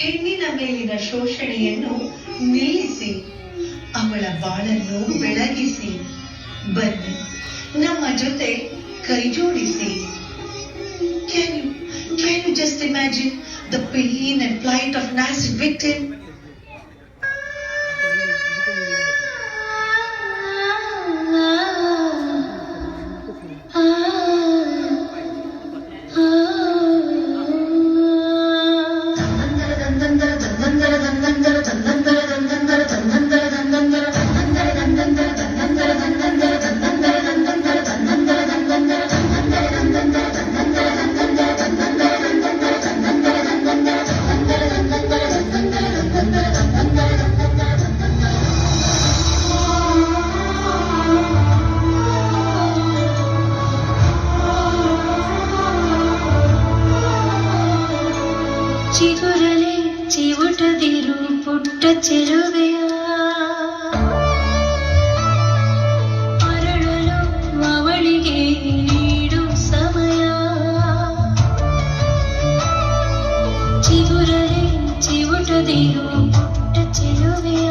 ಹೆಣ್ಣಿನ ಮೇಲಿನ ಶೋಷಣೆಯನ್ನು ನಿಲ್ಲಿಸಿ ಅವಳ ಬಾಳನ್ನು ಬೆಳಗಿಸಿ ಬನ್ನಿ ನಮ್ಮ ಜೊತೆ ಕೈ ಜೋಡಿಸಿ. Can you just imagine the pain and plight of an acid victim? ಚಿಗುರಲೆ ಚಿವುಟದಿರು ಪುಟ್ಟ ಚೆಲುವೆಯ ಅರಳಲು ಅವಳಿಗೆ ನೀಡು ಸಮಯ. ಚಿಗುರಲೆ ಚಿವುಟದಿರು ಪುಟ್ಟ ಚೆಲುವೆಯ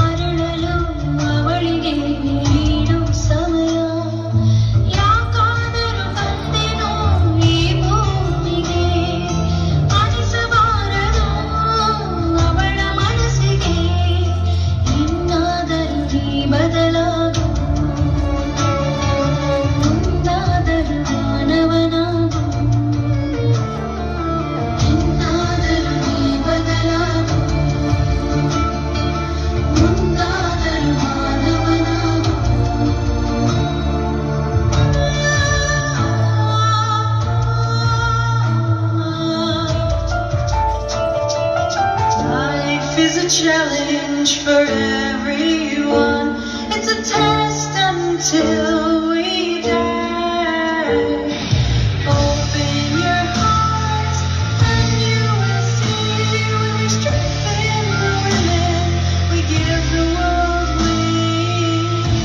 ಅರಳಲು ಅವಳಿಗೆ ನೀಡು ಸಮಯ. Is a challenge for everyone. It's a test until we die. Open your heart and you will see when we strengthen the women, we give the world wings.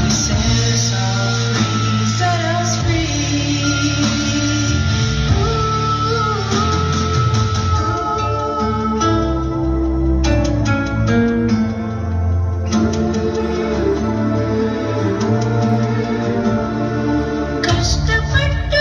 We set us all free, set us free. ಇಷ್ಟಪಟ್ಟು